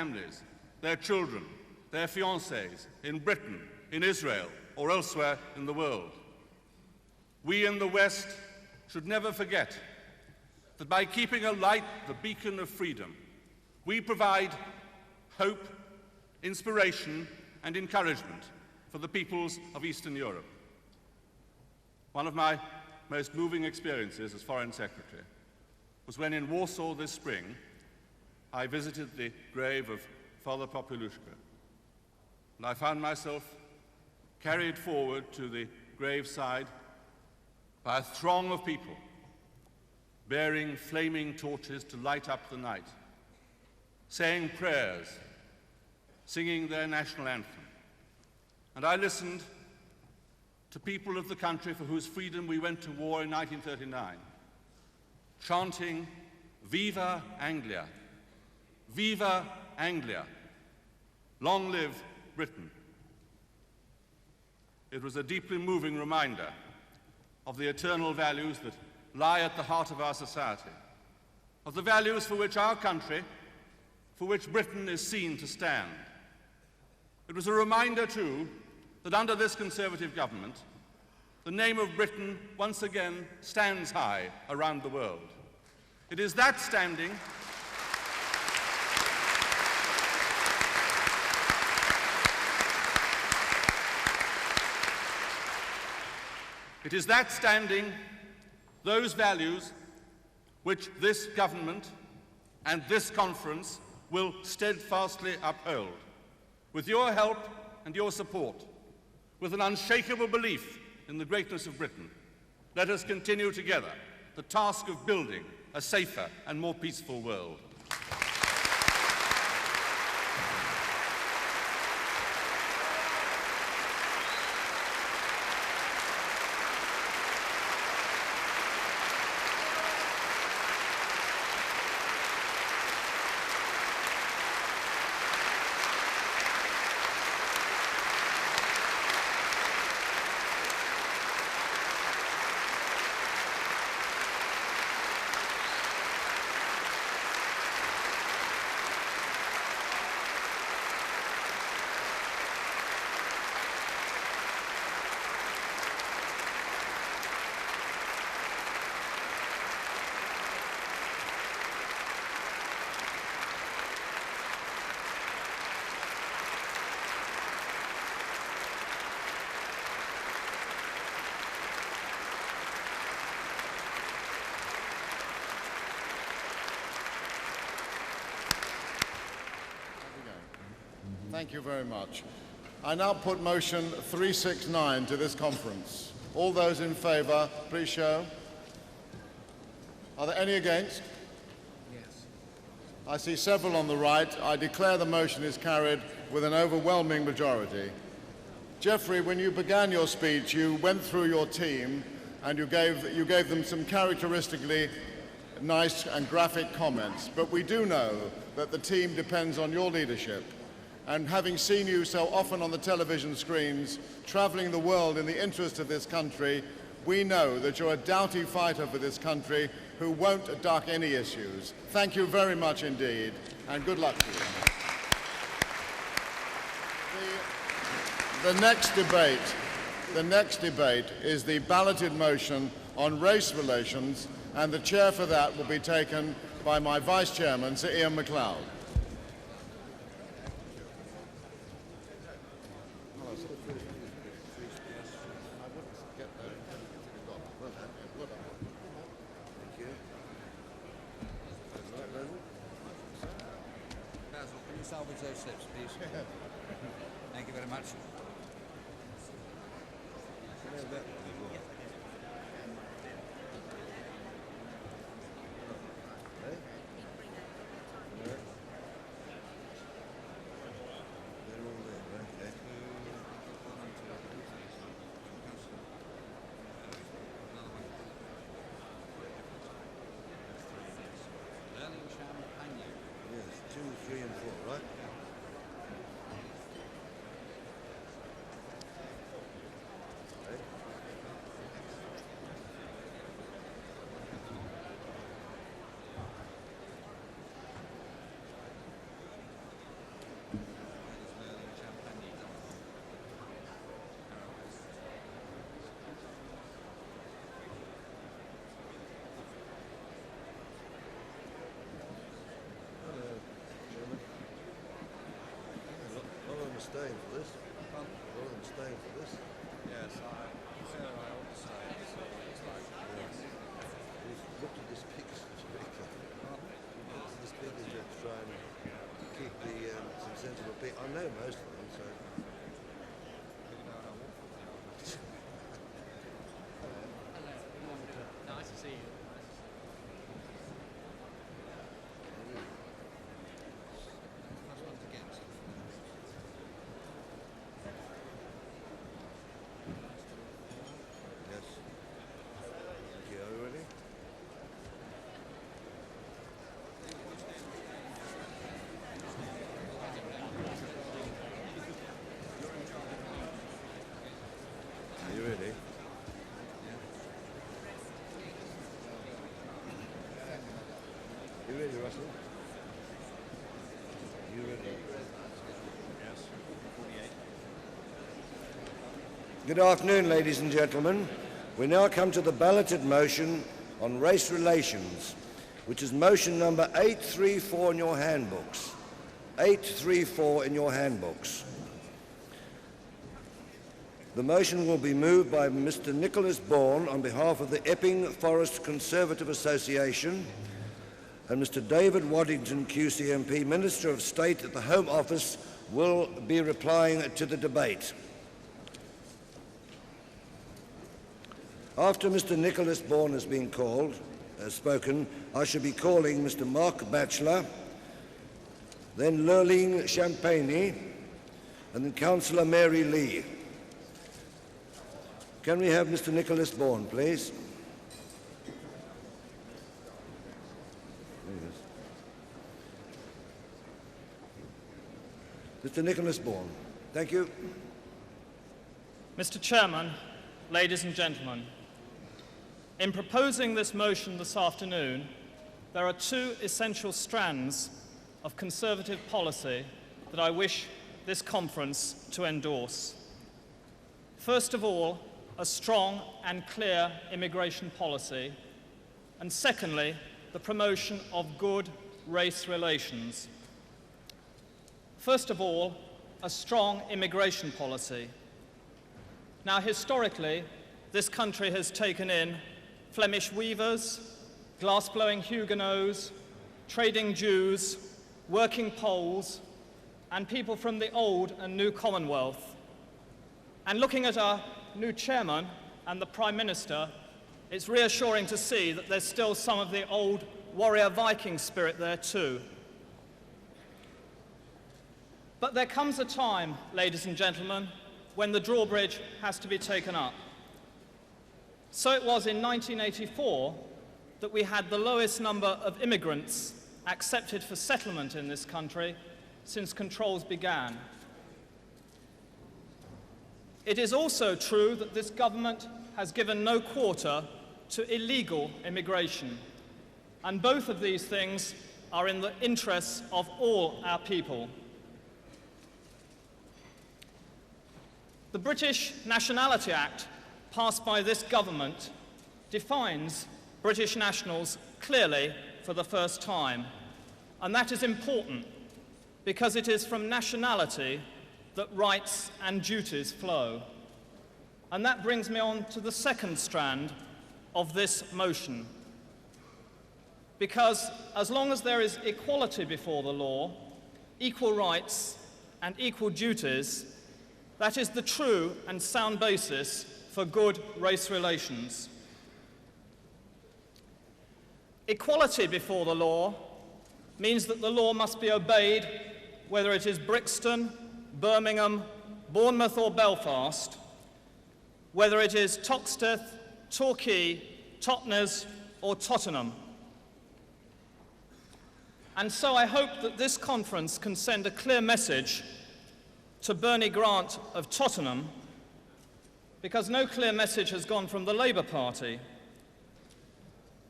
families, their children, their fiancés in Britain, in Israel, or elsewhere in the world. We in the West should never forget that by keeping alight the beacon of freedom, we provide hope, inspiration, and encouragement for the peoples of Eastern Europe. One of my most moving experiences as Foreign Secretary was when in Warsaw this spring I visited the grave of Father Populuszka, and I found myself carried forward to the graveside by a throng of people bearing flaming torches to light up the night, saying prayers, singing their national anthem. And I listened to people of the country for whose freedom we went to war in 1939, chanting, "Viva Anglia! Viva Anglia! Long live Britain!" It was a deeply moving reminder of the eternal values that lie at the heart of our society, of the values for which our country, for which Britain is seen to stand. It was a reminder, too, that under this Conservative government, the name of Britain once again stands high around the world. It is that standing those values, which this government and this conference will steadfastly uphold. With your help and your support, with an unshakable belief in the greatness of Britain, let us continue together the task of building a safer and more peaceful world. Thank you very much. I now put motion 369 to this conference. All those in favour, please show. Are there any against? Yes. I see several on the right. I declare the motion is carried with an overwhelming majority. Jeffrey, when you began your speech, you went through your team and you gave them some characteristically nice and graphic comments. But we do know that the team depends on your leadership. And having seen you so often on the television screens, traveling the world in the interest of this country, we know that you're a doughty fighter for this country who won't duck any issues. Thank you very much indeed, and good luck to you. The next debate is the balloted motion on race relations, and the chair for that will be taken by my vice chairman, Sir Ian MacLeod. Salvage those slips, please. Thank you very much. Lurline Champagnie. Yes, 2, 3, and 4, right? them staying for this. A lot of them staying for this. Yes, I ought to say it's like We've looked at this picture. It's very clever. Looked at this picture to try and keep some sensible people. I know most of them, so. Nice to see you. Yes. Thank you. Are you ready? Are you ready? You ready, Russell? You ready? yes, 48. Good afternoon, ladies and gentlemen. We now come to the balloted motion on race relations, which is motion number 834 in your handbooks. 834 in your handbooks. The motion will be moved by Mr. Nicholas Bourne on behalf of the Epping Forest Conservative Association, and Mr. David Waddington, QCMP, Minister of State at the Home Office, will be replying to the debate. After Mr. Nicholas Bourne has been spoken, I shall be calling Mr. Mark Batchelor, then Lurline Champagnie, and then Councillor Mary Lee. Can we have Mr. Nicholas Bourne, please? Mr. Nicholas Bourne. Thank you. Mr. Chairman, ladies and gentlemen, in proposing this motion this afternoon, there are two essential strands of Conservative policy that I wish this conference to endorse. First of all, a strong and clear immigration policy, and secondly, the promotion of good race relations. First of all, a strong immigration policy. Now, historically, this country has taken in Flemish weavers, glass-blowing Huguenots, trading Jews, working Poles, and people from the old and new Commonwealth. And looking at our new chairman and the Prime Minister, it's reassuring to see that there's still some of the old warrior Viking spirit there too. But there comes a time, ladies and gentlemen, when the drawbridge has to be taken up. So it was in 1984 that we had the lowest number of immigrants accepted for settlement in this country since controls began. It is also true that this government has given no quarter to illegal immigration, and both of these things are in the interests of all our people. The British Nationality Act, passed by this government, defines British nationals clearly for the first time, and that is important because it is from nationality that rights and duties flow. And that brings me on to the second strand of this motion. Because as long as there is equality before the law, equal rights and equal duties, that is the true and sound basis for good race relations. Equality before the law means that the law must be obeyed whether it is Brixton, Birmingham, Bournemouth or Belfast, whether it is Toxteth, Torquay, Totnes or Tottenham. And so I hope that this conference can send a clear message to Bernie Grant of Tottenham, because no clear message has gone from the Labour Party.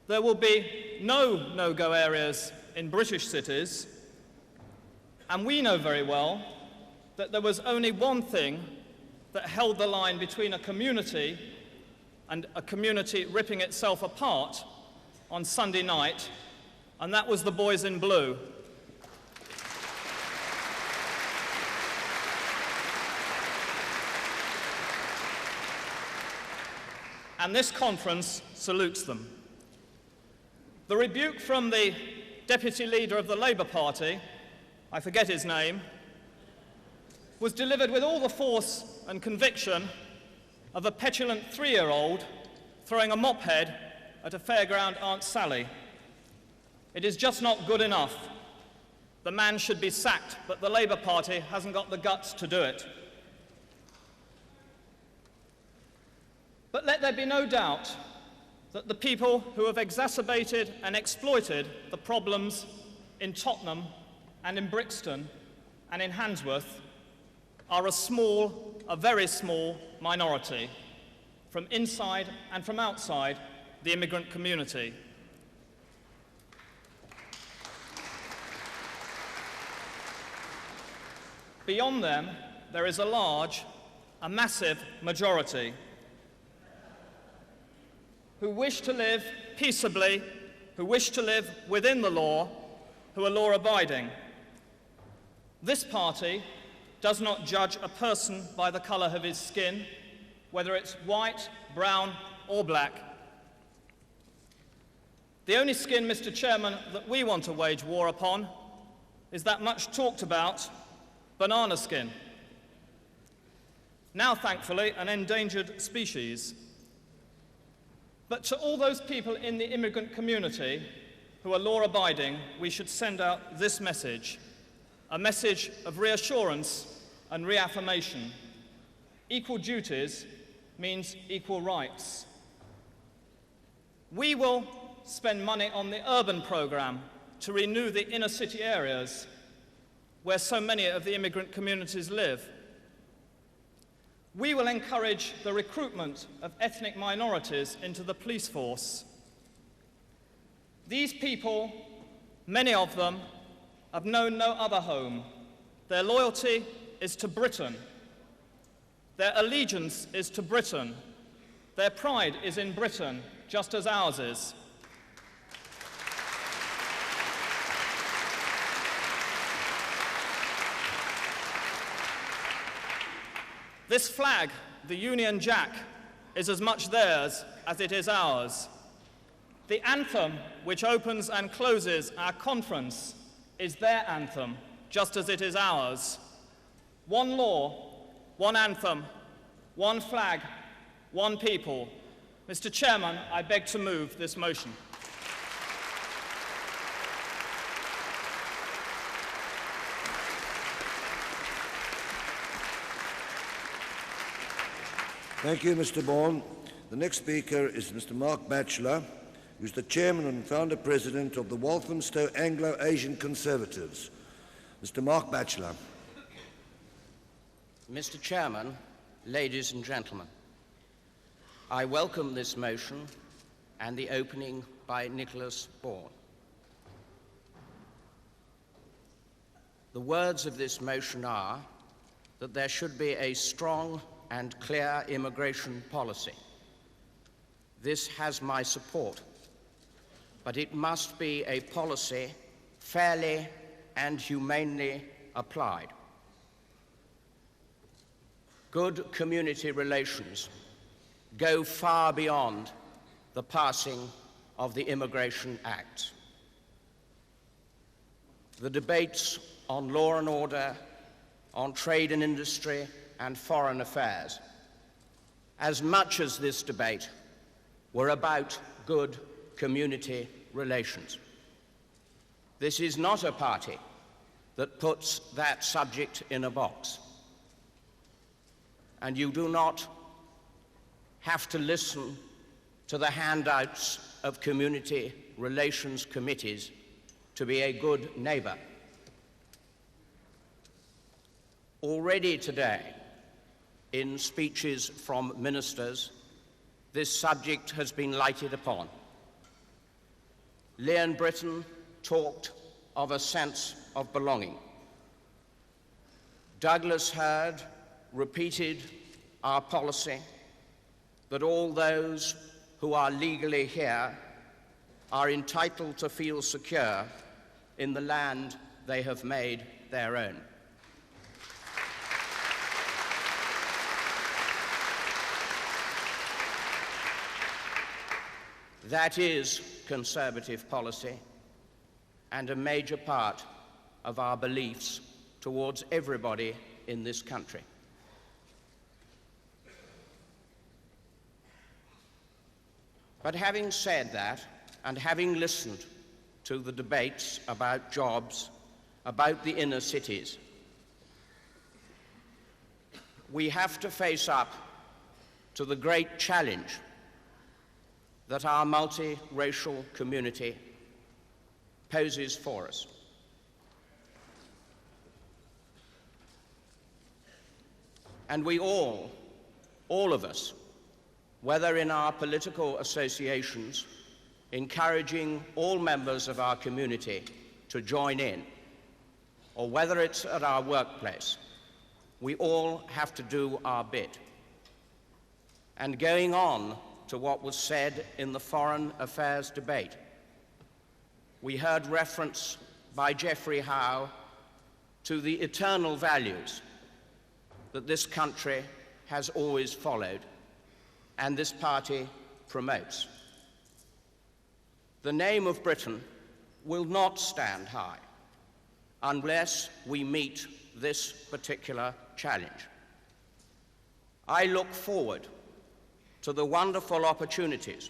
There will be no no-go areas in British cities, and we know very well that there was only one thing that held the line between a community and a community ripping itself apart on Sunday night, and that was the boys in blue. and this conference salutes them. The rebuke from the deputy leader of the Labour Party, I forget his name, was delivered with all the force and conviction of a petulant 3-year-old throwing a mop head at a fairground Aunt Sally. It is just not good enough. The man should be sacked, but the Labour Party hasn't got the guts to do it. But let there be no doubt that the people who have exacerbated and exploited the problems in Tottenham and in Brixton and in Handsworth are a very small minority from inside and from outside the immigrant community. Beyond them, there is a massive majority who wish to live peaceably, who wish to live within the law, who are law-abiding. This party does not judge a person by the colour of his skin, whether it's white, brown, or black. The only skin, Mr. Chairman, that we want to wage war upon is that much talked about banana skin. Now, thankfully, an endangered species. But to all those people in the immigrant community who are law-abiding, we should send out this message, a message of reassurance and reaffirmation. Equal duties means equal rights. We will spend money on the urban programme to renew the inner city areas where so many of the immigrant communities live. We will encourage the recruitment of ethnic minorities into the police force. These people, many of them, have known no other home. Their loyalty is to Britain. Their allegiance is to Britain. Their pride is in Britain, just as ours is. This flag, the Union Jack, is as much theirs as it is ours. The anthem which opens and closes our conference is their anthem, just as it is ours. One law, one anthem, one flag, one people. Mr. Chairman, I beg to move this motion. Thank you, Mr. Bourne. The next speaker is Mr. Mark Batchelor, who's the chairman and founder-president of the Walthamstow Anglo-Asian Conservatives. Mr. Mark Batchelor. Mr. Chairman, ladies and gentlemen, I welcome this motion and the opening by Nicholas Bourne. The words of this motion are that there should be a strong and clear immigration policy. This has my support, but it must be a policy fairly and humanely applied. Good community relations go far beyond the passing of the Immigration Act. The debates on law and order, on trade and industry, and foreign affairs, as much as this debate, were about good community relations. This is not a party that puts that subject in a box. And you do not have to listen to the handouts of community relations committees to be a good neighbour. Already today, in speeches from ministers, this subject has been lighted upon. Leon Britton talked of a sense of belonging. Douglas Hurd repeated our policy that all those who are legally here are entitled to feel secure in the land they have made their own. That is Conservative policy and a major part of our beliefs towards everybody in this country. But having said that, and having listened to the debates about jobs, about the inner cities, we have to face up to the great challenge that our multiracial community poses for us. And we all of us, whether in our political associations, encouraging all members of our community to join in, or whether it's at our workplace, we all have to do our bit. And going on to what was said in the Foreign Affairs debate, we heard reference by Geoffrey Howe to the eternal values that this country has always followed and this party promotes. The name of Britain will not stand high unless we meet this particular challenge. I look forward to the wonderful opportunities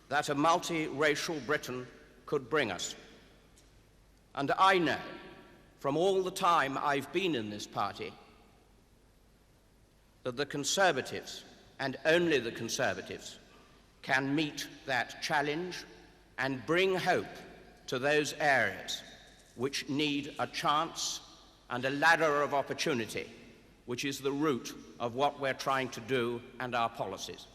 that a multiracial Britain could bring us. And I know, from all the time I've been in this party, that the Conservatives, and only the Conservatives, can meet that challenge and bring hope to those areas which need a chance and a ladder of opportunity, which is the root of what we're trying to do and our policies.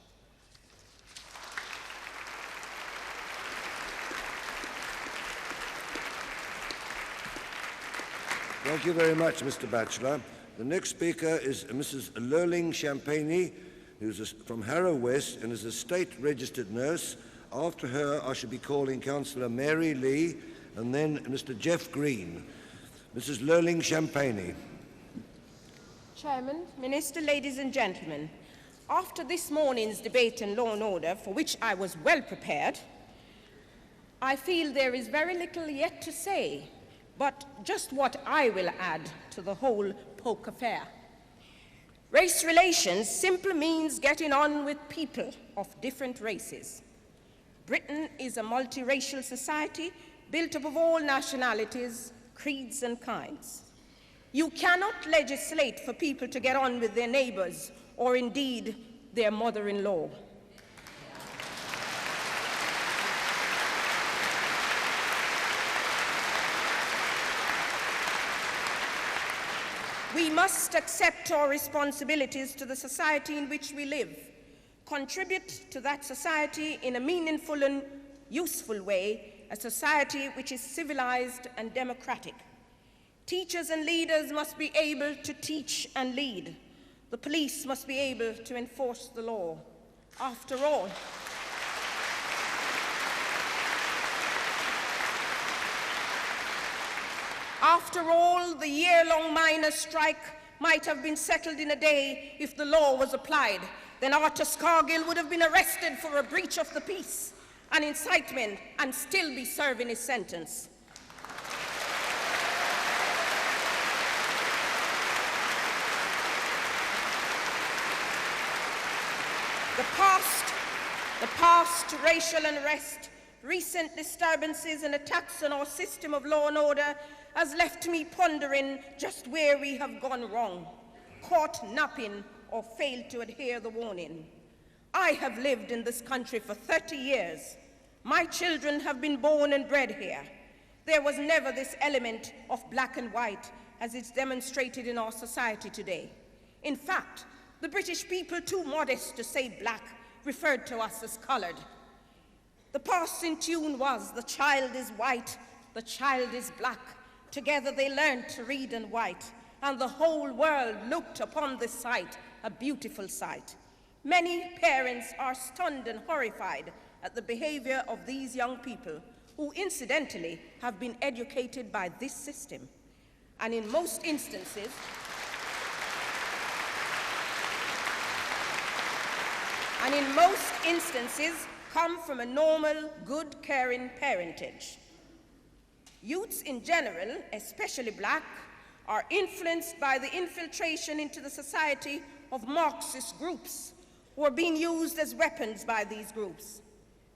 Thank you very much, Mr. Batchelor. The next speaker is Mrs. Lurline Champagnie, who's from Harrow West and is a state-registered nurse. After her, I shall be calling Councillor Mary Lee and then Mr. Jeff Green. Mrs. Lurline Champagnie. Chairman, Minister, ladies and gentlemen, after this morning's debate on law and order, for which I was well prepared, I feel there is very little yet to say, but just what I will add to the whole poke affair. Race relations simply means getting on with people of different races. Britain is a multiracial society built up of all nationalities, creeds and kinds. You cannot legislate for people to get on with their neighbors or indeed their mother-in-law. We must accept our responsibilities to the society in which we live, contribute to that society in a meaningful and useful way, a society which is civilized and democratic. Teachers and leaders must be able to teach and lead. The police must be able to enforce the law. After all, the year-long miners' strike might have been settled in a day if the law was applied. Then Arthur Scargill would have been arrested for a breach of the peace, an incitement, and still be serving his sentence. The past racial unrest, recent disturbances and attacks on our system of law and order has left me pondering just where we have gone wrong, caught napping or failed to adhere the warning. I have lived in this country for 30 years. My children have been born and bred here. There was never this element of black and white as it's demonstrated in our society today. In fact, the British people, too modest to say black, referred to us as colored. The passing tune was, the child is white, the child is black. Together they learned to read and write, and the whole world looked upon this sight, a beautiful sight. Many parents are stunned and horrified at the behavior of these young people, who incidentally have been educated by this system. And in most instances, come from a normal, good, caring parentage. Youths in general, especially black, are influenced by the infiltration into the society of Marxist groups who are being used as weapons by these groups.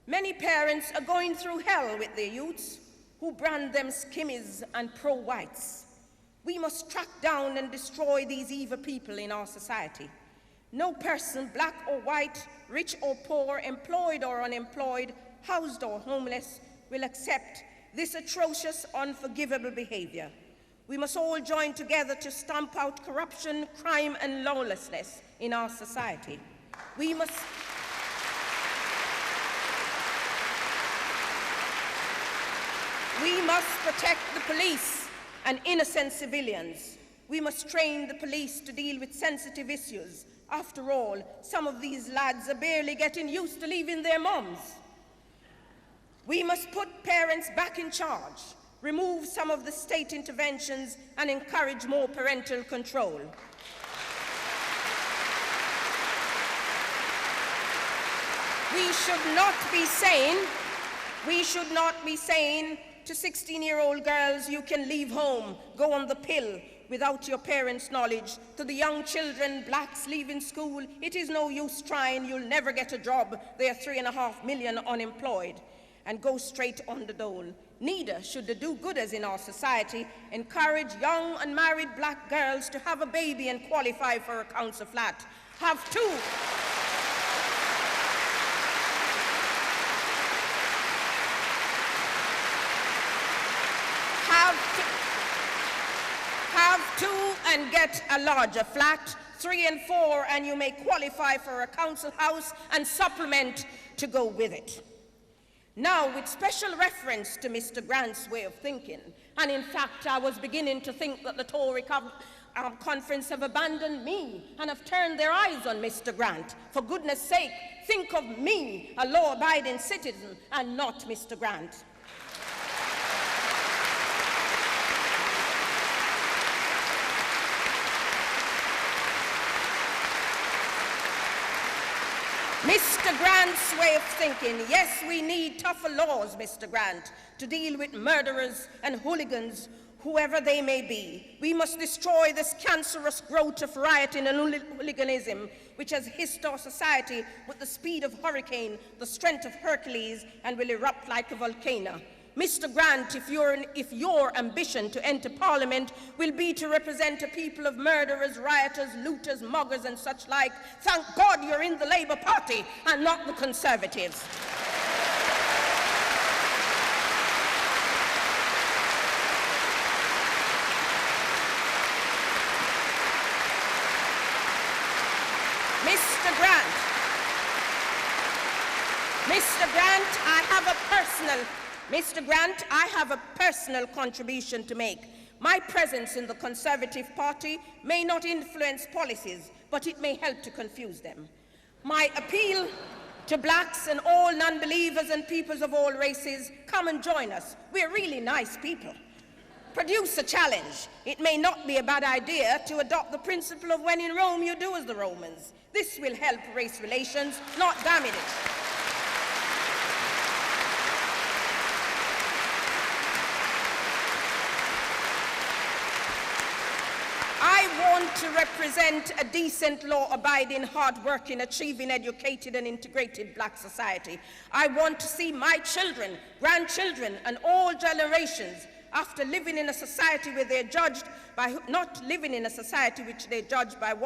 Many parents are going through hell with their youths who brand them skimmies and pro-whites. We must track down and destroy these evil people in our society. No person, black or white, rich or poor, employed or unemployed, housed or homeless, will accept this atrocious, unforgivable behavior. We must all join together to stamp out corruption, crime, and lawlessness in our society. We must protect the police and innocent civilians. We must train the police to deal with sensitive issues. After all, some of these lads are barely getting used to leaving their moms. We must put parents back in charge, remove some of the state interventions, and encourage more parental control. We should not be saying to 16-year-old girls, you can leave home, go on the pill, without your parents' knowledge. To the young children, blacks leaving school, it is no use trying, you'll never get a job, there are 3.5 million unemployed, and go straight on the dole. Neither should the do-gooders in our society encourage young unmarried black girls to have a baby and qualify for a council flat. Have two and get a larger flat, 3 and 4, and you may qualify for a council house and supplement to go with it. Now, with special reference to Mr. Grant's way of thinking, and in fact, I was beginning to think that the Tory conference have abandoned me and have turned their eyes on Mr. Grant. For goodness sake, think of me, a law-abiding citizen, and not Mr. Grant. Mr. Grant's way of thinking, yes, we need tougher laws, Mr. Grant, to deal with murderers and hooligans, whoever they may be. We must destroy this cancerous growth of rioting and hooliganism, which has hissed our society with the speed of hurricane, the strength of Hercules, and will erupt like a volcano. Mr. Grant, if your ambition to enter Parliament will be to represent a people of murderers, rioters, looters, muggers, and such like, thank God you're in the Labour Party and not the Conservatives. Mr. Grant, I have a personal contribution to make. My presence in the Conservative Party may not influence policies, but it may help to confuse them. My appeal to blacks and all non-believers and peoples of all races, come and join us. We're really nice people. Produce a challenge. It may not be a bad idea to adopt the principle of when in Rome you do as the Romans. This will help race relations, not damage it. I want to represent a decent, law-abiding, hard-working, achieving, educated, and integrated black society. I want to see my children, grandchildren, and all generations, after living in a society where they're judged by, living in a society which they're judged by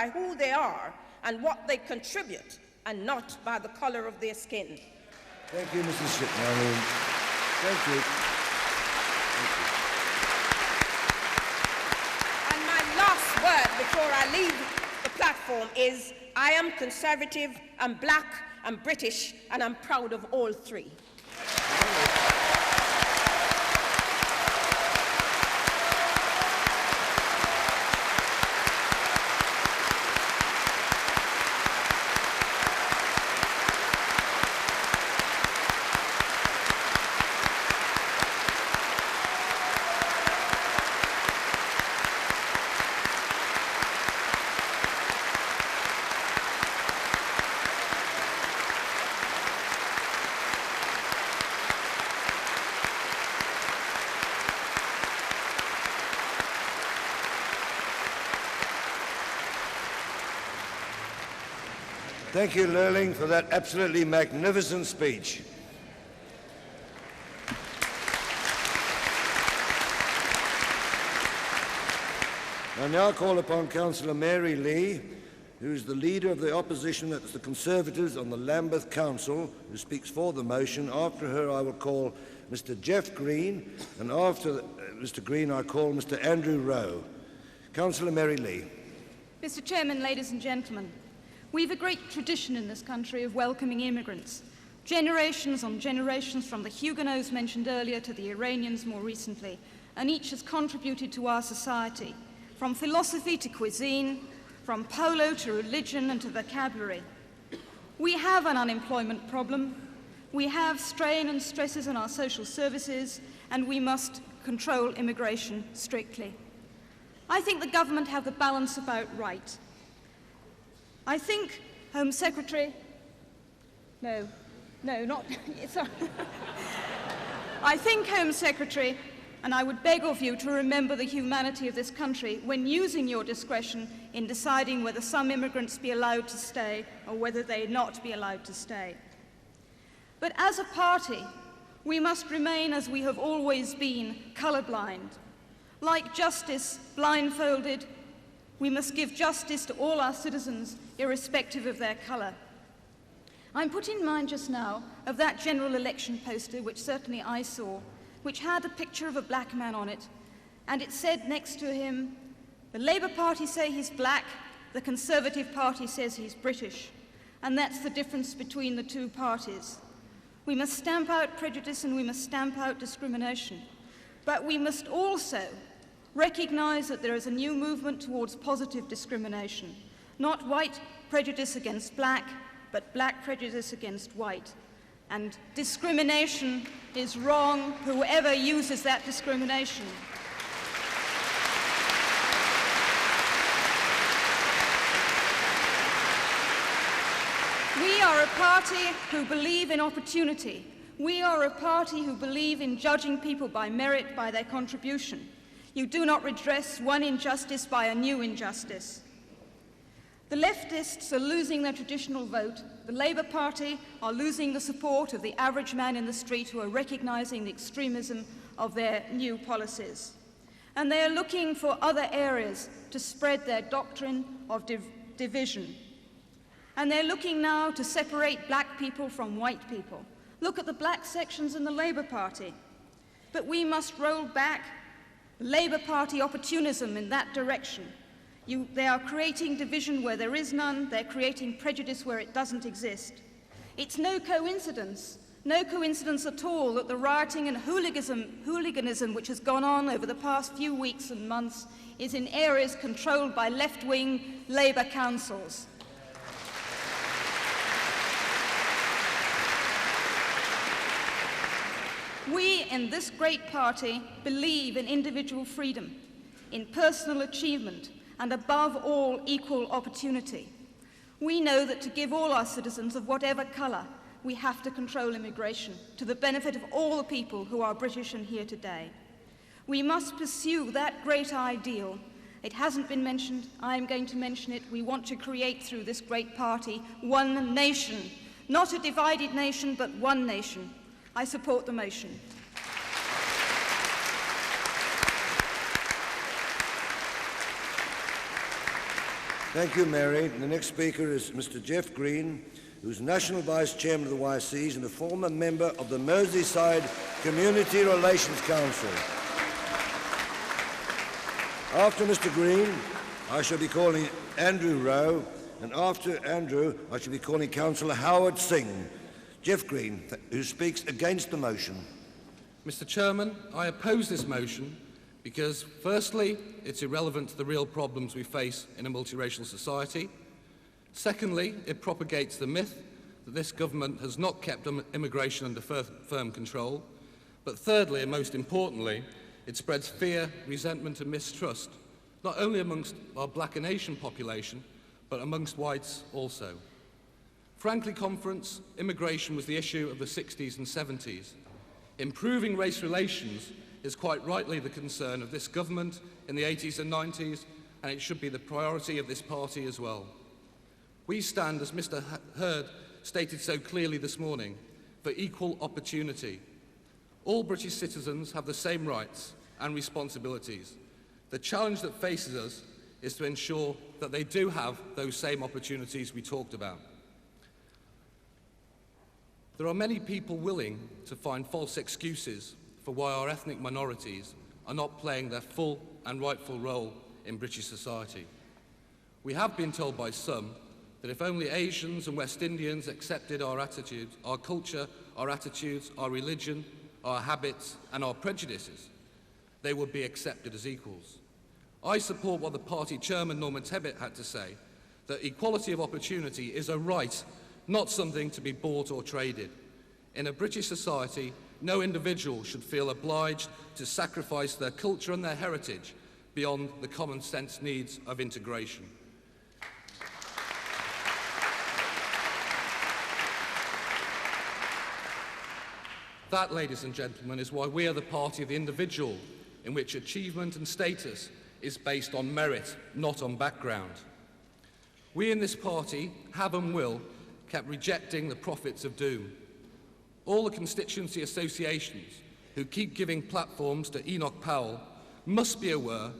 who they are and what they contribute, and not by the color of their skin. Thank you, Mrs. Shipman. Thank you. And my last word before I leave the platform is, I am Conservative, I'm black, I'm British, and I'm proud of all three. Thank you, Lurline, for that absolutely magnificent speech. I now call upon Councillor Mary Lee, who is the leader of the opposition, that's the Conservatives on the Lambeth Council, who speaks for the motion. After her, I will call Mr. Jeff Green, and after Mr. Green, I call Mr. Andrew Rowe. Councillor Mary Lee. Mr. Chairman, ladies and gentlemen, we've a great tradition in this country of welcoming immigrants. Generations on generations, from the Huguenots mentioned earlier to the Iranians more recently, and each has contributed to our society, from philosophy to cuisine, from polo to religion and to vocabulary. We have an unemployment problem, we have strain and stresses in our social services, and we must control immigration strictly. I think the government have the balance about right. I think Home Secretary, I think Home Secretary, and I would beg of you to remember the humanity of this country when using your discretion in deciding whether some immigrants be allowed to stay or whether they not be allowed to stay. But as a party, we must remain, as we have always been, colourblind. Like justice, blindfolded, we must give justice to all our citizens, irrespective of their colour. I'm put in mind just now of that general election poster, which certainly I saw, which had a picture of a black man on it, and it said next to him, the Labour Party say he's black, the Conservative Party says he's British, and that's the difference between the two parties. We must stamp out prejudice and we must stamp out discrimination, but we must also recognise that there is a new movement towards positive discrimination, not white prejudice against black, but black prejudice against white. And discrimination is wrong, whoever uses that discrimination. We are a party who believe in opportunity. We are a party who believe in judging people by merit, by their contribution. You do not redress one injustice by a new injustice. The leftists are losing their traditional vote. The Labour Party are losing the support of the average man in the street who are recognising the extremism of their new policies. And they are looking for other areas to spread their doctrine of division. And they're looking now to separate black people from white people. Look at the black sections in the Labour Party. But we must roll back the Labour Party opportunism in that direction. They are creating division where there is none. They're creating prejudice where it doesn't exist. It's no coincidence at all that the rioting and hooliganism which has gone on over the past few weeks and months is in areas controlled by left-wing Labour councils. We in this great party believe in individual freedom, in personal achievement, and above all, equal opportunity. We know that to give all our citizens of whatever colour, we have to control immigration to the benefit of all the people who are British and here today. We must pursue that great ideal. It hasn't been mentioned, I'm going to mention it. We want to create through this great party one nation, not a divided nation, but one nation. I support the motion. Thank you, Mary. The next speaker is Mr. Jeff Green, who is National Vice Chairman of the YCs and a former member of the Merseyside Community Relations Council. After Mr. Green, I shall be calling Andrew Rowe, and after Andrew, I shall be calling Councillor Howard Singh. Jeff Green, who speaks against the motion. Mr. Chairman, I oppose this motion because, firstly, it's irrelevant to the real problems we face in a multiracial society. Secondly, it propagates the myth that this government has not kept immigration under firm control. But thirdly, and most importantly, it spreads fear, resentment and mistrust, not only amongst our black and Asian population, but amongst whites also. Frankly, Conference, immigration was the issue of the 60s and 70s. Improving race relations is quite rightly the concern of this government in the 80s and 90s, and it should be the priority of this party as well. We stand, as Mr. Hurd stated so clearly this morning, for equal opportunity. All British citizens have the same rights and responsibilities. The challenge that faces us is to ensure that they do have those same opportunities we talked about. There are many people willing to find false excuses for why our ethnic minorities are not playing their full and rightful role in British society. We have been told by some that if only Asians and West Indians accepted our attitudes, our culture, our attitudes, our religion, our habits and our prejudices, they would be accepted as equals. I support what the party chairman Norman Tebbit had to say, that equality of opportunity is a right, not something to be bought or traded. In a British society, no individual should feel obliged to sacrifice their culture and their heritage beyond the common sense needs of integration. That, ladies and gentlemen, is why we are the party of the individual, in which achievement and status is based on merit, not on background. We in this party have and will kept rejecting the prophets of doom. All the constituency associations who keep giving platforms to Enoch Powell must be aware,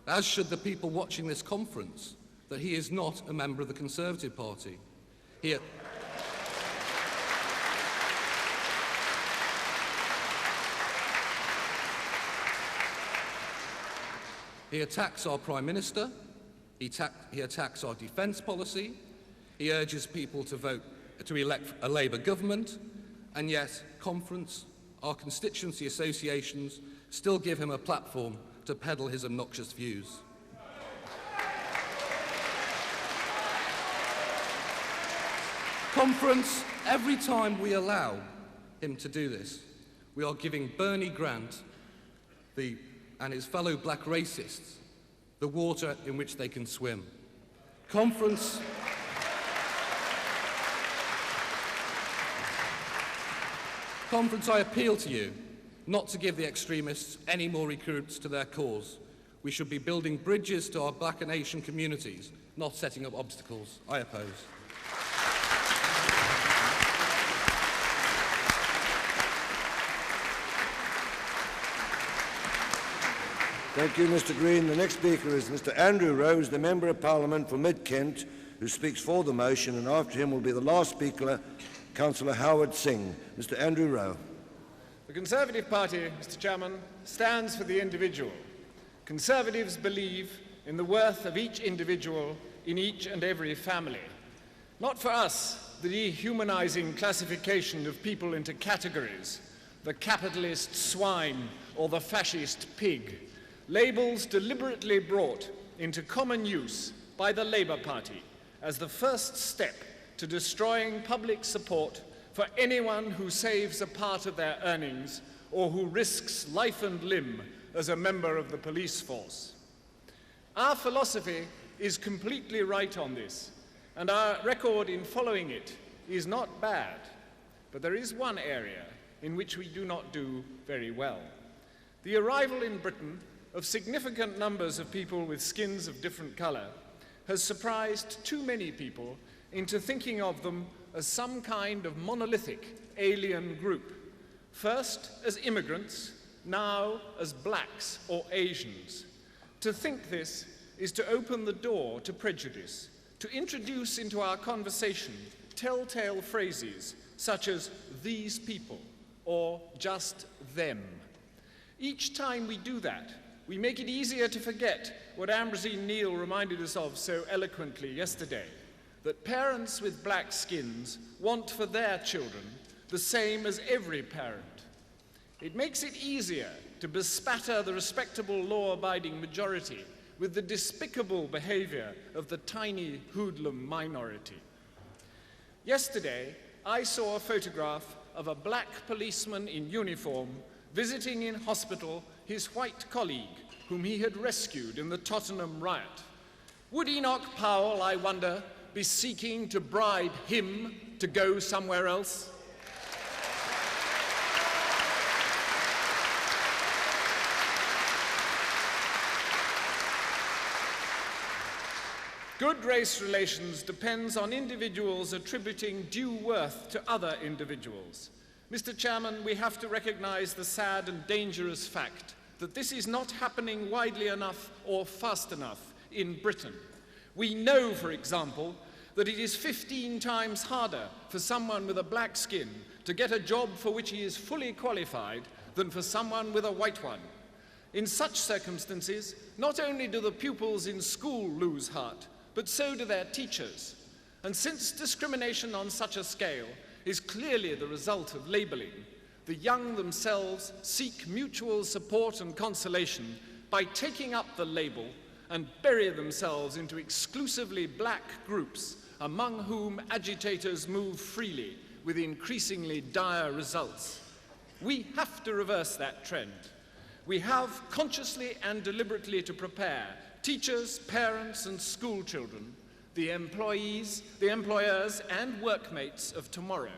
as should the people watching this conference, that he is not a member of the Conservative Party. He attacks our Prime Minister, he attacks our defence policy, he urges people to vote to elect a Labour government, and yet conference, our constituency associations still give him a platform to peddle his obnoxious views. Conference, every time we allow him to do this, we are giving Bernie Grant and his fellow black racists the water in which they can swim. Conference, I appeal to you not to give the extremists any more recruits to their cause. We should be building bridges to our black and Asian communities, not setting up obstacles. I oppose. Thank you, Mr. Green. The next speaker is Mr. Andrew Rose, the Member of Parliament for Mid-Kent, who speaks for the motion, and after him will be the last speaker, Councillor Howard Singh. Mr. Andrew Rowe. The Conservative Party, Mr. Chairman, stands for the individual. Conservatives believe in the worth of each individual in each and every family. Not for us, the dehumanizing classification of people into categories, the capitalist swine or the fascist pig, labels deliberately brought into common use by the Labour Party as the first step to destroying public support for anyone who saves a part of their earnings or who risks life and limb as a member of the police force. Our philosophy is completely right on this, and our record in following it is not bad, but there is one area in which we do not do very well. The arrival in Britain of significant numbers of people with skins of different colour has surprised too many people into thinking of them as some kind of monolithic alien group, first as immigrants, now as blacks or Asians. To think this is to open the door to prejudice, to introduce into our conversation telltale phrases such as "these people" or "just them." Each time we do that, we make it easier to forget what Ambrosine Neal reminded us of so eloquently yesterday, that parents with black skins want for their children the same as every parent. It makes it easier to bespatter the respectable law-abiding majority with the despicable behavior of the tiny hoodlum minority. Yesterday, I saw a photograph of a black policeman in uniform visiting in hospital his white colleague, whom he had rescued in the Tottenham riot. Would Enoch Powell, I wonder, be seeking to bribe him to go somewhere else? Good race relations depends on individuals attributing due worth to other individuals. Mr. Chairman, we have to recognize the sad and dangerous fact that this is not happening widely enough or fast enough in Britain. We know, for example, that it is 15 times harder for someone with a black skin to get a job for which he is fully qualified than for someone with a white one. In such circumstances, not only do the pupils in school lose heart, but so do their teachers. And since discrimination on such a scale is clearly the result of labeling, the young themselves seek mutual support and consolation by taking up the label and bury themselves into exclusively black groups, among whom agitators move freely with increasingly dire results. We have to reverse that trend. We have consciously and deliberately to prepare teachers, parents, and school children, the employees, the employers, and workmates of tomorrow,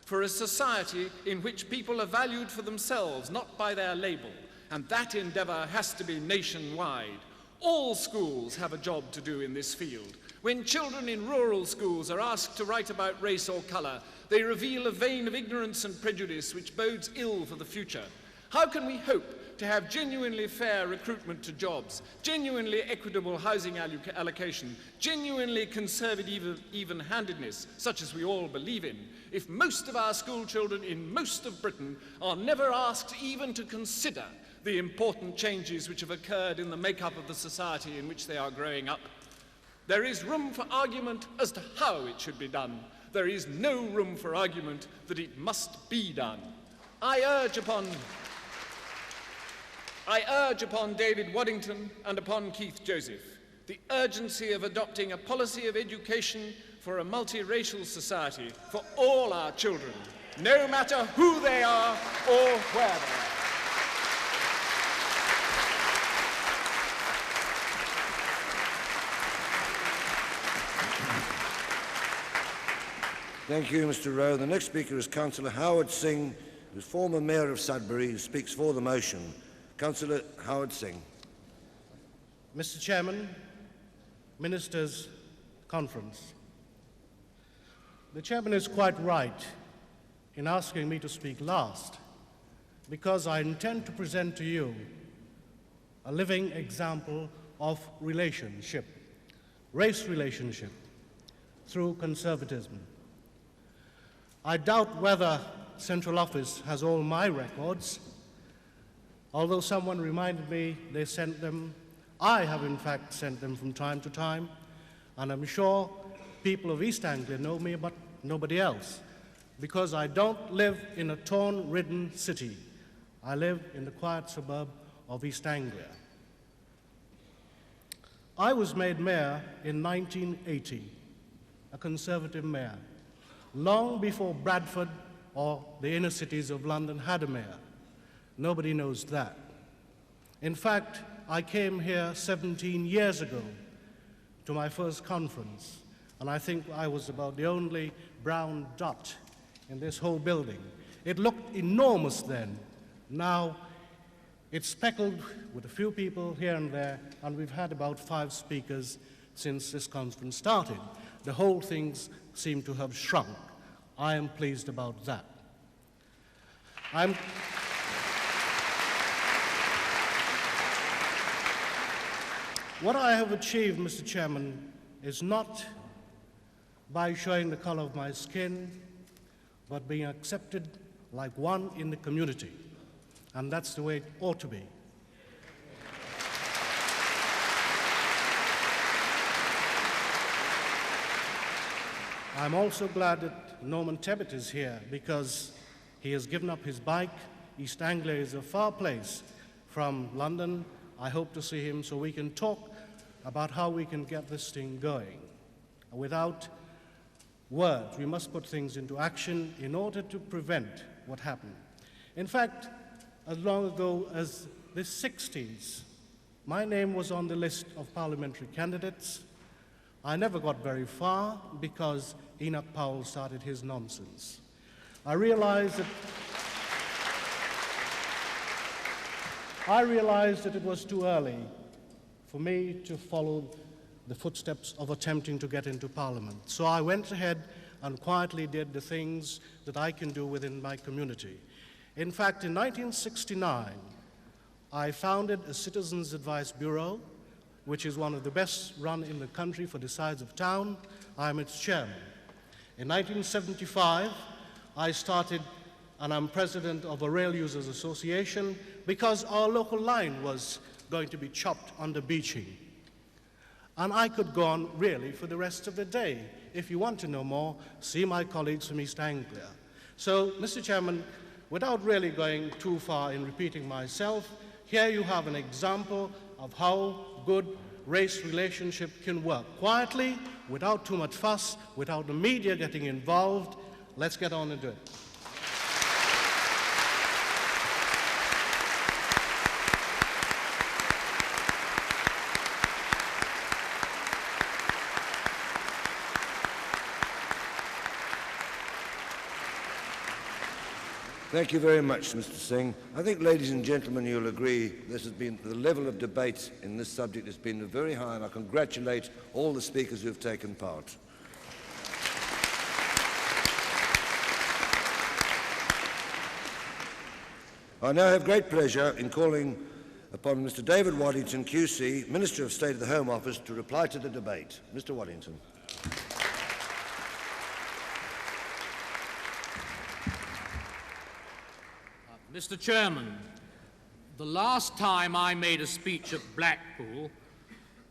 for a society in which people are valued for themselves, not by their label, and that endeavor has to be nationwide. All schools have a job to do in this field. When children in rural schools are asked to write about race or color, they reveal a vein of ignorance and prejudice which bodes ill for the future. How can we hope to have genuinely fair recruitment to jobs, genuinely equitable housing allocation, genuinely conservative even-handedness, such as we all believe in, if most of our school children in most of Britain are never asked even to consider the important changes which have occurred in the makeup of the society in which they are growing up? There is room for argument as to how it should be done. There is no room for argument that it must be done. I urge upon David Waddington and upon Keith Joseph the urgency of adopting a policy of education for a multiracial society for all our children, no matter who they are or where they are. Thank you, Mr. Rowe. The next speaker is Councillor Howard Singh, who is former Mayor of Sudbury, who speaks for the motion. Councillor Howard Singh. Mr. Chairman, Ministers' Conference. The Chairman is quite right in asking me to speak last, because I intend to present to you a living example of relationship, race relationship, through conservatism. I doubt whether Central Office has all my records, although someone reminded me they sent them. I have in fact sent them from time to time, and I'm sure people of East Anglia know me, but nobody else, because I don't live in a torn-ridden city. I live in the quiet suburb of East Anglia. I was made mayor in 1980, a Conservative mayor, long before Bradford or the inner cities of London had a mayor. Nobody knows that. In fact, I came here 17 years ago to my first conference, and I think I was about the only brown dot in this whole building. It looked enormous then. Now it's speckled with a few people here and there, and we've had about 5 speakers since this conference started. The whole thing seemed to have shrunk. I am pleased about that. What I have achieved, Mr. Chairman, is not by showing the color of my skin, but being accepted like one in the community. And that's the way it ought to be. I'm also glad that Norman Tebbit is here, because he has given up his bike. East Anglia is a far place from London. I hope to see him so we can talk about how we can get this thing going. Without words, we must put things into action in order to prevent what happened. In fact, as long ago as the 60s, my name was on the list of parliamentary candidates. I never got very far because Enoch Powell started his nonsense. I realized that it was too early for me to follow the footsteps of attempting to get into Parliament. So I went ahead and quietly did the things that I can do within my community. In fact, in 1969, I founded a Citizens Advice Bureau, which is one of the best run in the country for the size of town. I'm its chairman. In 1975, I started, and I'm president of a Rail Users Association, because our local line was going to be chopped under Beeching. And I could go on really for the rest of the day. If you want to know more, see my colleagues from East Anglia. So, Mr. Chairman, without really going too far in repeating myself, here you have an example of how good race relationship can work. Quietly, without too much fuss, without the media getting involved. Let's get on and do it. Thank you very much, Mr. Singh. I think, ladies and gentlemen, you'll agree this has been, the level of debate in this subject has been very high, and I congratulate all the speakers who have taken part. I now have great pleasure in calling upon Mr. David Waddington, QC, Minister of State of the Home Office, to reply to the debate. Mr. Waddington. Mr. Chairman, the last time I made a speech at Blackpool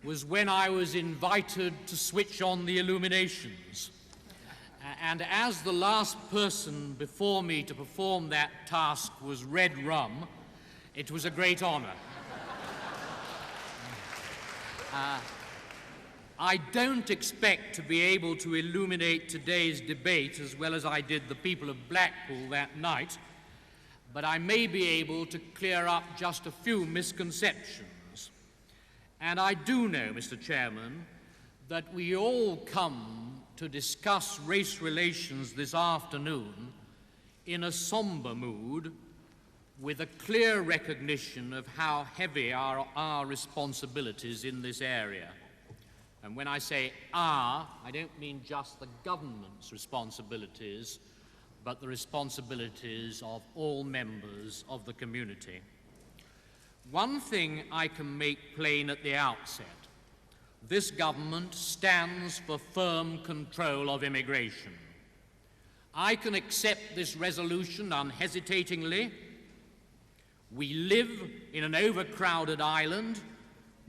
was when I was invited to switch on the illuminations. And as the last person before me to perform that task was Red Rum, it was a great honor. I don't expect to be able to illuminate today's debate as well as I did the people of Blackpool that night, but I may be able to clear up just a few misconceptions. And I do know, Mr. Chairman, that we all come to discuss race relations this afternoon in a somber mood, with a clear recognition of how heavy are our responsibilities in this area. And when I say our, I don't mean just the government's responsibilities, but the responsibilities of all members of the community. One thing I can make plain at the outset: this government stands for firm control of immigration. I can accept this resolution unhesitatingly. We live in an overcrowded island,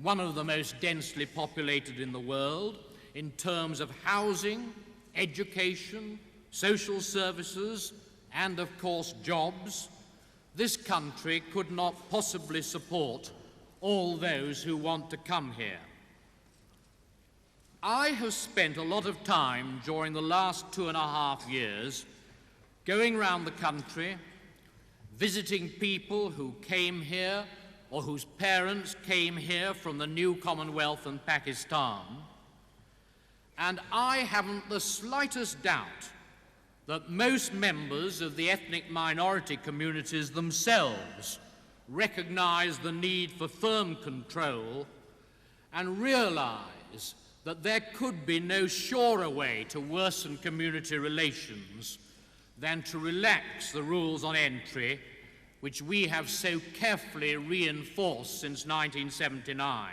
one of the most densely populated in the world, in terms of housing, education, social services, and of course jobs. This country could not possibly support all those who want to come here. I have spent a lot of time during the last 2.5 years going around the country, visiting people who came here or whose parents came here from the new Commonwealth and Pakistan, and I haven't the slightest doubt that most members of the ethnic minority communities themselves recognize the need for firm control and realize that there could be no surer way to worsen community relations than to relax the rules on entry, which we have so carefully reinforced since 1979.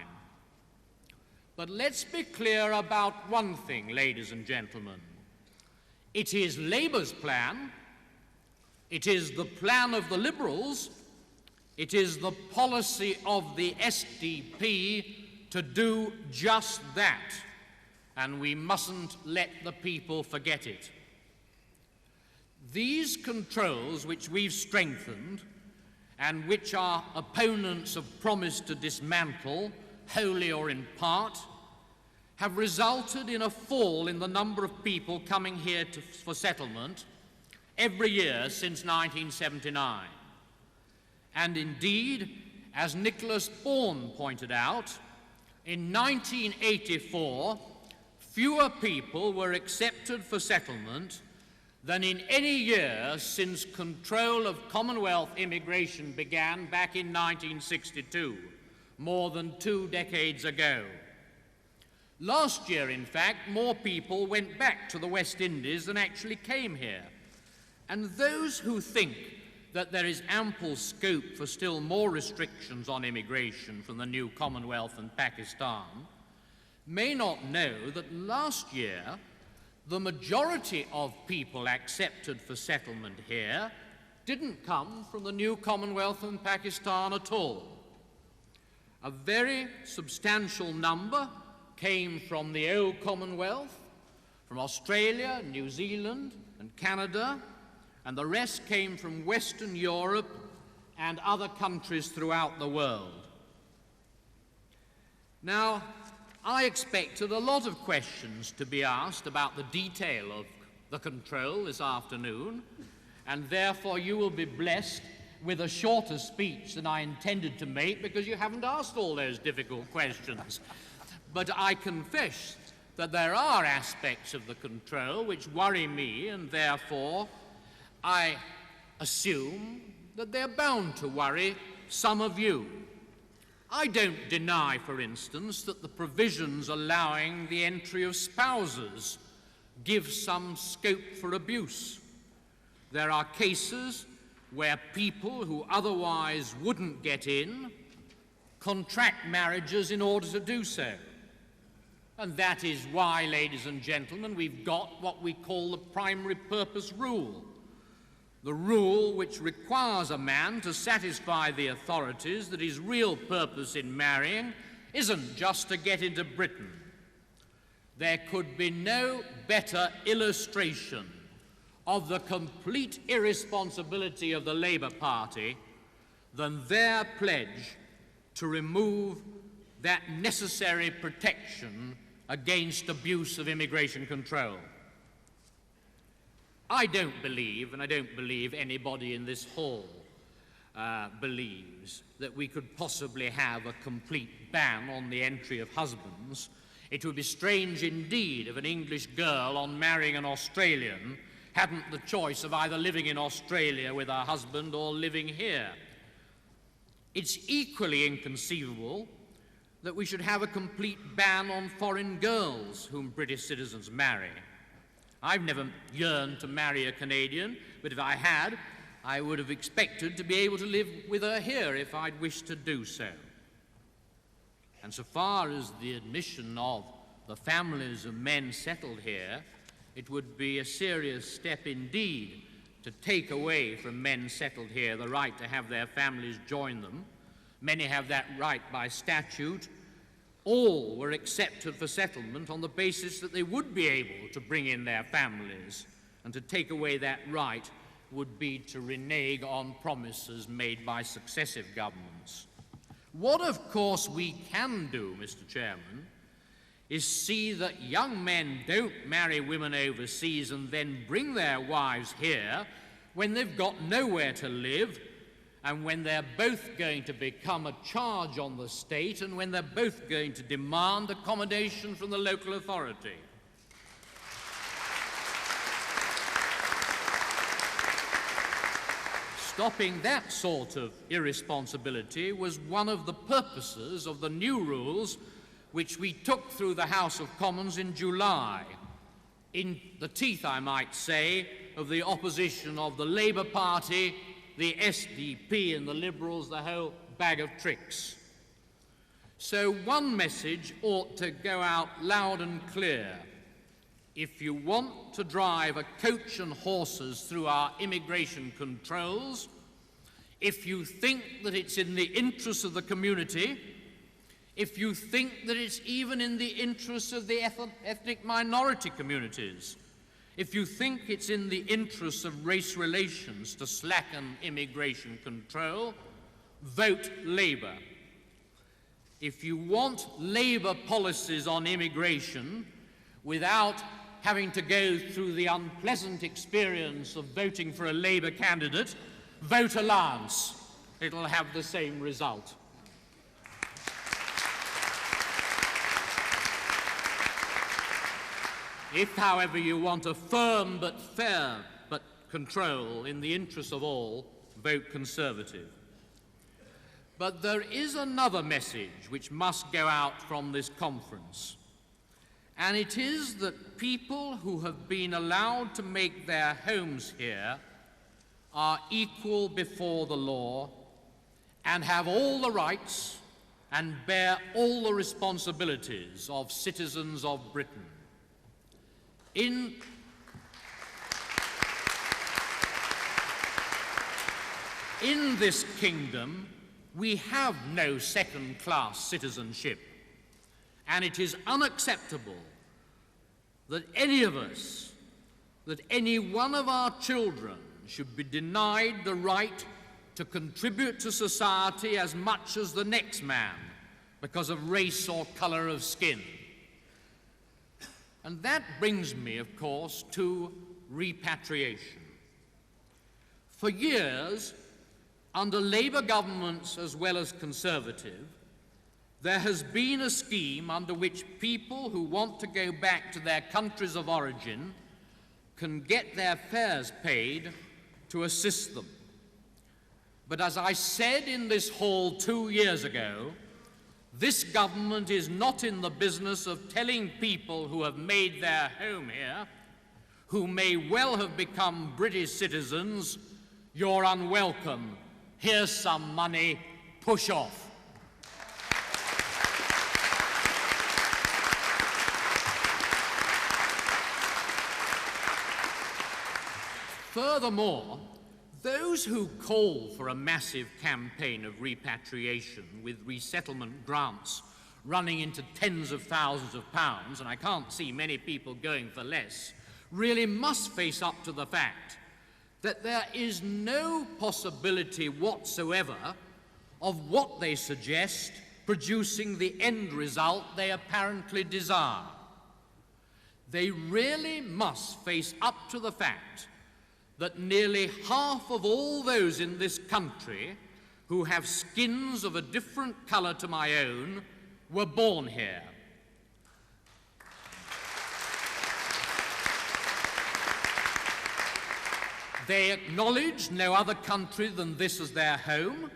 But let's be clear about one thing, ladies and gentlemen. It is Labour's plan, it is the plan of the Liberals, it is the policy of the SDP to do just that, and we mustn't let the people forget it. These controls which we've strengthened and which our opponents have promised to dismantle, wholly or in part, have resulted in a fall in the number of people coming here for settlement every year since 1979. And indeed, as Nicholas Bourne pointed out, in 1984, fewer people were accepted for settlement than in any year since control of Commonwealth immigration began back in 1962, more than 2 decades ago. Last year, in fact, more people went back to the West Indies than actually came here. And those who think that there is ample scope for still more restrictions on immigration from the new Commonwealth and Pakistan may not know that last year the majority of people accepted for settlement here didn't come from the new Commonwealth and Pakistan at all. A very substantial number came from the old Commonwealth, from Australia, New Zealand, and Canada, and the rest came from Western Europe and other countries throughout the world. Now, I expected a lot of questions to be asked about the detail of the control this afternoon, and therefore you will be blessed with a shorter speech than I intended to make because you haven't asked all those difficult questions. But I confess that there are aspects of the control which worry me, and therefore I assume that they're bound to worry some of you. I don't deny, for instance, that the provisions allowing the entry of spouses give some scope for abuse. There are cases where people who otherwise wouldn't get in contract marriages in order to do so. And that is why, ladies and gentlemen, we've got what we call the primary purpose rule. The rule which requires a man to satisfy the authorities that his real purpose in marrying isn't just to get into Britain. There could be no better illustration of the complete irresponsibility of the Labour Party than their pledge to remove that necessary protection against abuse of immigration control. I don't believe, and I don't believe anybody in this hall believes, that we could possibly have a complete ban on the entry of husbands. It would be strange indeed if an English girl, on marrying an Australian, hadn't the choice of either living in Australia with her husband or living here. It's equally inconceivable that we should have a complete ban on foreign girls whom British citizens marry. I've never yearned to marry a Canadian, but if I had, I would have expected to be able to live with her here if I'd wished to do so. And so far as the admission of the families of men settled here, it would be a serious step indeed to take away from men settled here the right to have their families join them. Many have that right by statute. All were accepted for settlement on the basis that they would be able to bring in their families, and to take away that right would be to renege on promises made by successive governments. What, of course, we can do, Mr. Chairman, is see that young men don't marry women overseas and then bring their wives here when they've got nowhere to live, and when they're both going to become a charge on the state, and when they're both going to demand accommodation from the local authority. Stopping that sort of irresponsibility was one of the purposes of the new rules which we took through the House of Commons in July, in the teeth, I might say, of the opposition of the Labour Party, the SDP and the Liberals, the whole bag of tricks. So one message ought to go out loud and clear. If you want to drive a coach and horses through our immigration controls, if you think that it's in the interests of the community, if you think that it's even in the interests of the ethnic minority communities, if you think it's in the interests of race relations to slacken immigration control, vote Labour. If you want Labour policies on immigration without having to go through the unpleasant experience of voting for a Labour candidate, vote Alliance. It'll have the same result. If, however, you want a firm but fair but control in the interests of all, vote Conservative. But there is another message which must go out from this conference. and it is that people who have been allowed to make their homes here are equal before the law and have all the rights and bear all the responsibilities of citizens of Britain. In this kingdom, we have no second-class citizenship, and it is unacceptable that any of us, that any one of our children should be denied the right to contribute to society as much as the next man because of race or colour of skin. And that brings me, of course, to repatriation. For years, under Labour governments as well as Conservative, there has been a scheme under which people who want to go back to their countries of origin can get their fares paid to assist them. But as I said in this hall 2 years ago, this government is not in the business of telling people who have made their home here, who may well have become British citizens, "You're unwelcome, here's some money, push off." Furthermore, those who call for a massive campaign of repatriation with resettlement grants running into tens of thousands of pounds, and I can't see many people going for less, really must face up to the fact that there is no possibility whatsoever of what they suggest producing the end result they apparently desire. They really must face up to the fact that nearly half of all those in this country who have skins of a different colour to my own were born here. They acknowledge no other country than this as their home,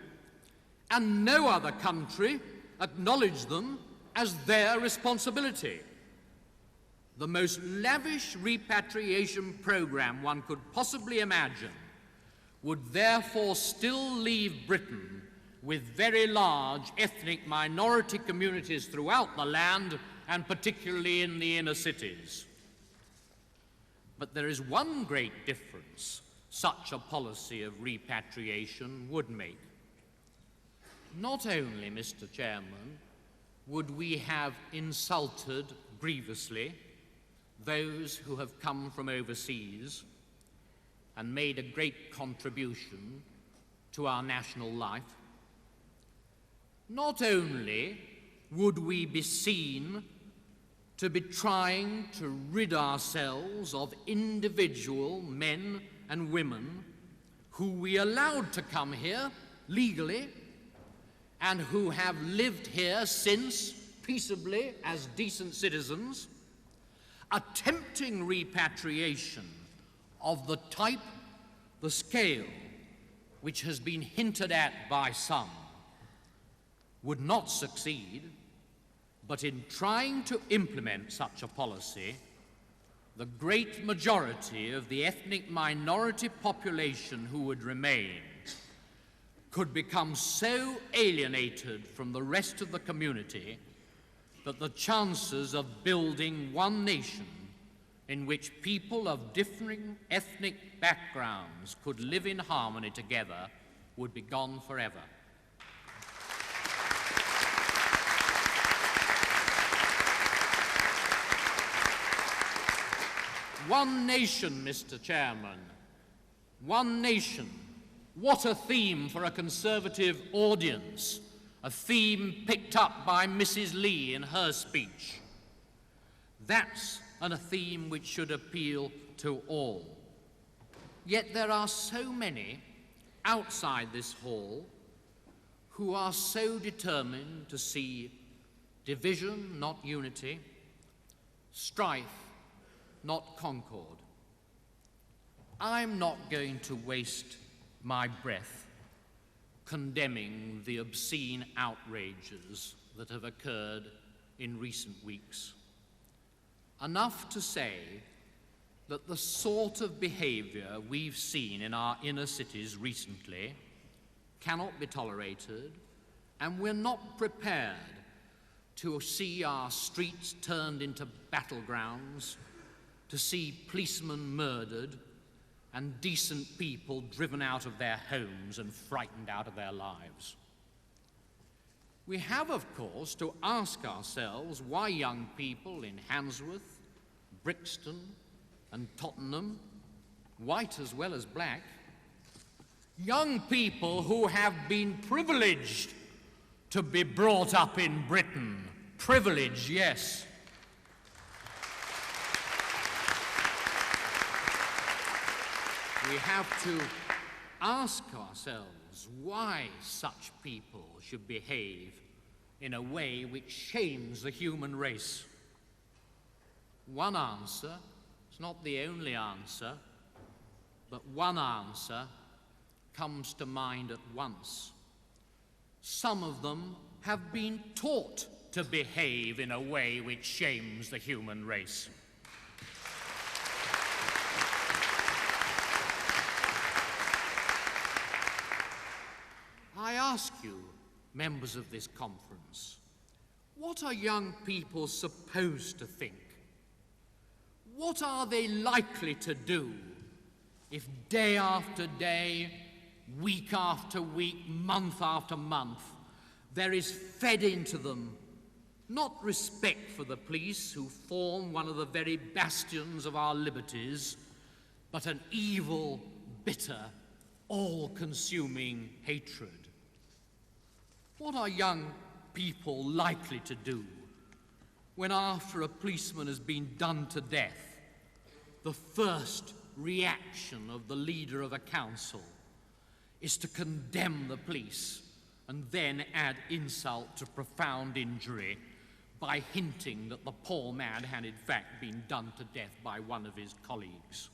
and no other country acknowledge them as their responsibility. The most lavish repatriation program one could possibly imagine would therefore still leave Britain with very large ethnic minority communities throughout the land, and particularly in the inner cities. But there is one great difference such a policy of repatriation would make. Not only, Mr. Chairman, would we have insulted grievously those who have come from overseas and made a great contribution to our national life, not only would we be seen to be trying to rid ourselves of individual men and women who we allowed to come here legally and who have lived here since peaceably as decent citizens, attempting repatriation of the type, the scale, which has been hinted at by some, would not succeed, but in trying to implement such a policy, the great majority of the ethnic minority population who would remain could become so alienated from the rest of the community that the chances of building one nation in which people of differing ethnic backgrounds could live in harmony together would be gone forever. One nation, Mr. Chairman, one nation. What a theme for a Conservative audience, a theme picked up by Mrs. Lee in her speech. That's a theme which should appeal to all. Yet there are so many outside this hall who are so determined to see division, not unity, strife, not concord. I'm not going to waste my breath condemning the obscene outrages that have occurred in recent weeks. Enough to say that the sort of behavior we've seen in our inner cities recently cannot be tolerated, and we're not prepared to see our streets turned into battlegrounds, to see policemen murdered, and decent people driven out of their homes and frightened out of their lives. We have, of course, to ask ourselves why young people in Handsworth, Brixton, and Tottenham, white as well as black, young people who have been privileged to be brought up in Britain. Privilege, yes. We have to ask ourselves why such people should behave in a way which shames the human race. One answer, it's not the only answer, but one answer comes to mind at once. Some of them have been taught to behave in a way which shames the human race. I ask you, members of this conference, what are young people supposed to think? What are they likely to do if day after day, week after week, month after month, there is fed into them not respect for the police, who form one of the very bastions of our liberties, but an evil, bitter, all-consuming hatred? What are young people likely to do when, after a policeman has been done to death, the first reaction of the leader of a council is to condemn the police and then add insult to profound injury by hinting that the poor man had in fact been done to death by one of his colleagues?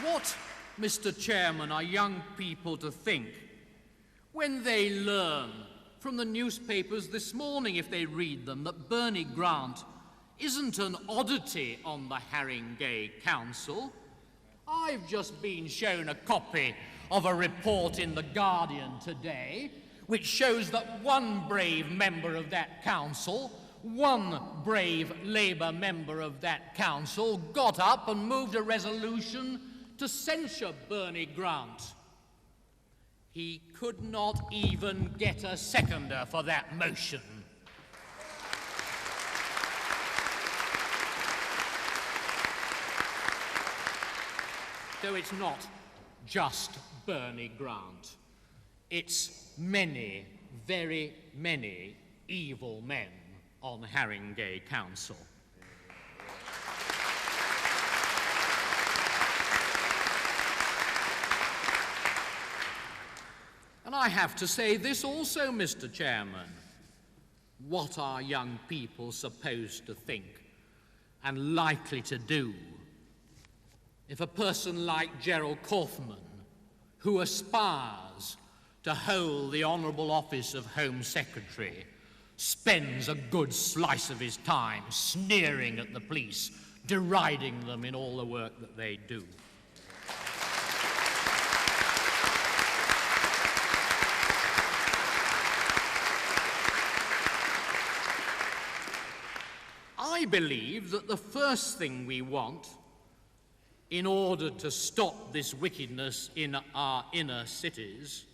What, Mr. Chairman, are young people to think when they learn from the newspapers this morning, if they read them, that Bernie Grant isn't an oddity on the Haringey Council? I've just been shown a copy of a report in The Guardian today which shows that one brave member of that council, one brave Labour member of that council, got up and moved a resolution to censure Bernie Grant. He could not even get a seconder for that motion. So it's not just Bernie Grant. It's many, very many evil men on Haringey Council. And I have to say this also, Mr. Chairman. What are young people supposed to think and likely to do if a person like Gerald Kaufman, who aspires to hold the honourable office of Home Secretary, spends a good slice of his time sneering at the police, deriding them in all the work that they do? I believe that the first thing we want in order to stop this wickedness in our inner cities,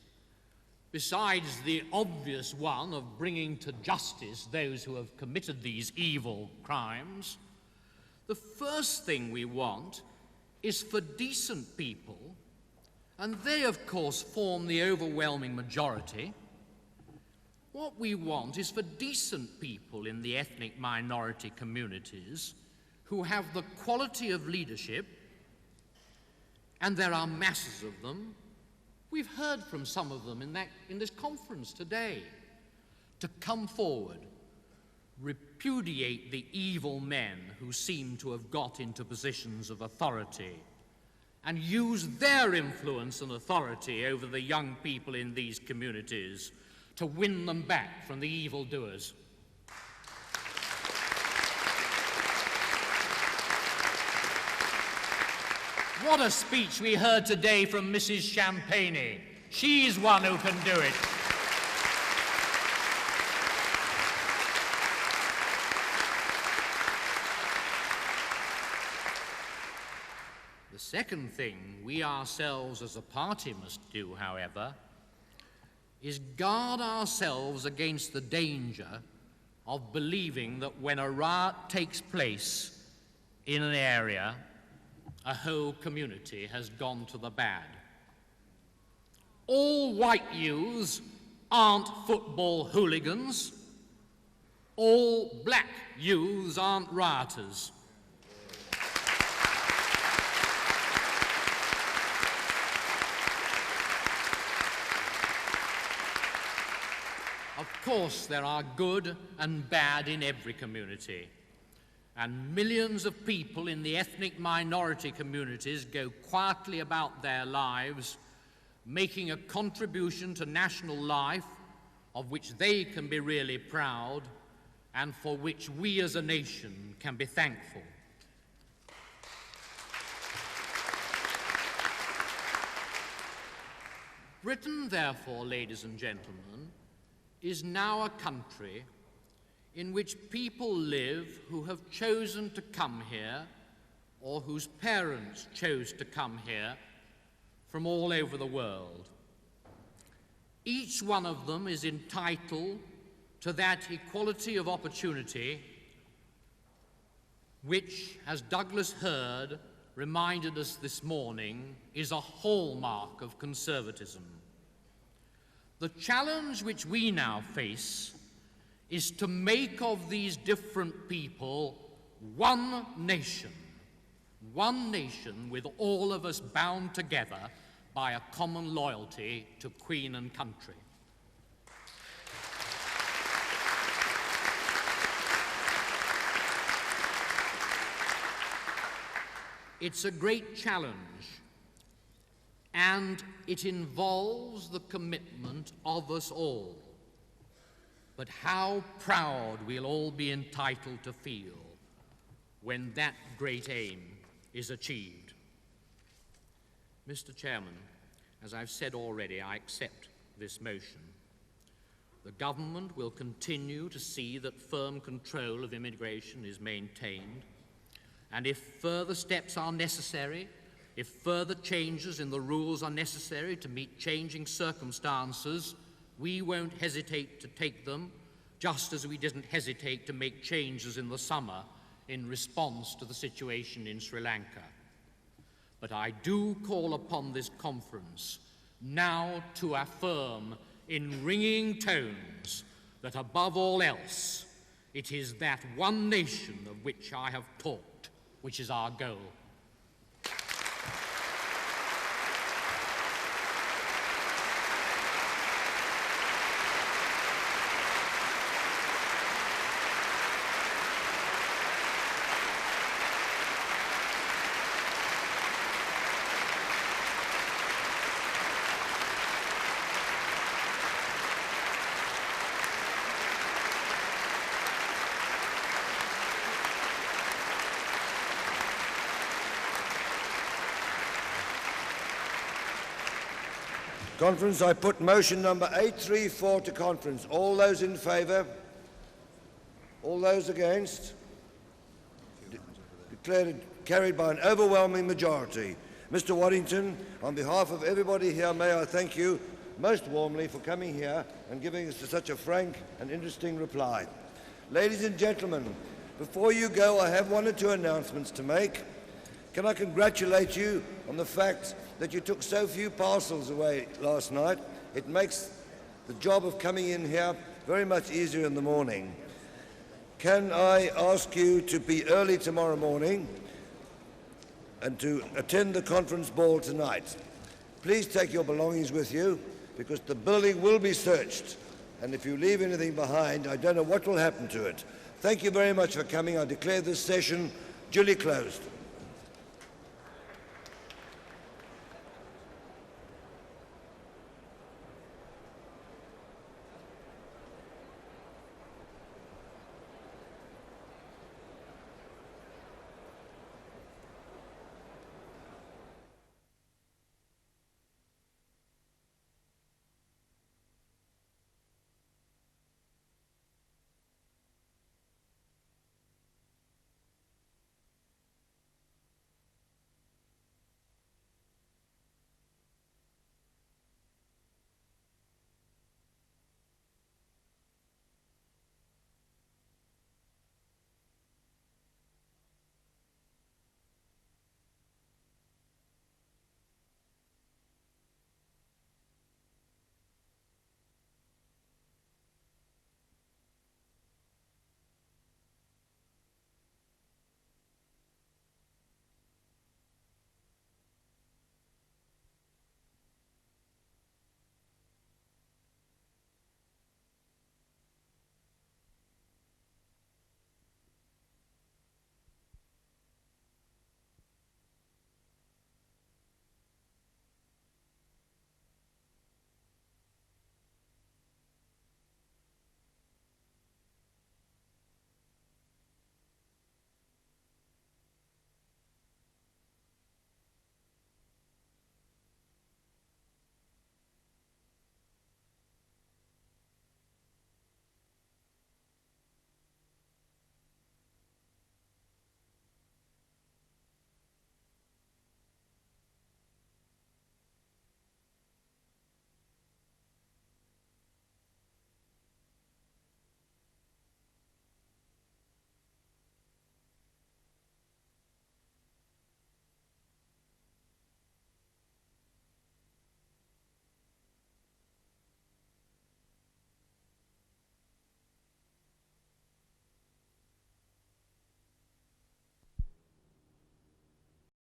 besides the obvious one of bringing to justice those who have committed these evil crimes, the first thing we want is for decent people, and they of course form the overwhelming majority. What we want is for decent people in the ethnic minority communities who have the quality of leadership, and there are masses of them. We've heard from some of them in this conference today, to come forward, repudiate the evil men who seem to have got into positions of authority, and use their influence and authority over the young people in these communities to win them back from the evildoers. What a speech we heard today from Mrs. Champagnie. She's one who can do it. The second thing we ourselves as a party must do, however, is guard ourselves against the danger of believing that when a riot takes place in an area, a whole community has gone to the bad. All white youths aren't football hooligans. All black youths aren't rioters. Of course, there are good and bad in every community, and millions of people in the ethnic minority communities go quietly about their lives, making a contribution to national life of which they can be really proud and for which we as a nation can be thankful. Britain, therefore, ladies and gentlemen, is now a country in which people live who have chosen to come here or whose parents chose to come here from all over the world. Each one of them is entitled to that equality of opportunity which, as Douglas Hurd reminded us this morning, is a hallmark of conservatism. The challenge which we now face is to make of these different people one nation with all of us bound together by a common loyalty to Queen and country. It's a great challenge, and it involves the commitment of us all. But how proud we'll all be entitled to feel when that great aim is achieved. Mr. Chairman, as I've said already, I accept this motion. The government will continue to see that firm control of immigration is maintained, and if further steps are necessary, if further changes in the rules are necessary to meet changing circumstances, we won't hesitate to take them, just as we didn't hesitate to make changes in the summer in response to the situation in Sri Lanka. But I do call upon this conference now to affirm in ringing tones that above all else, it is that one nation of which I have talked, which is our goal. Conference, I put motion number 834 to conference. All those in favour? All those against? Declared carried by an overwhelming majority. Mr. Waddington, on behalf of everybody here, may I thank you most warmly for coming here and giving us such a frank and interesting reply. Ladies and gentlemen, before you go, I have one or two announcements to make. Can I congratulate you on the fact that you took so few parcels away last night? It makes the job of coming in here very much easier in the morning. Can I ask you to be early tomorrow morning and to attend the conference ball tonight? Please take your belongings with you, because the building will be searched, and if you leave anything behind, I don't know what will happen to it. Thank you very much for coming. I declare this session duly closed.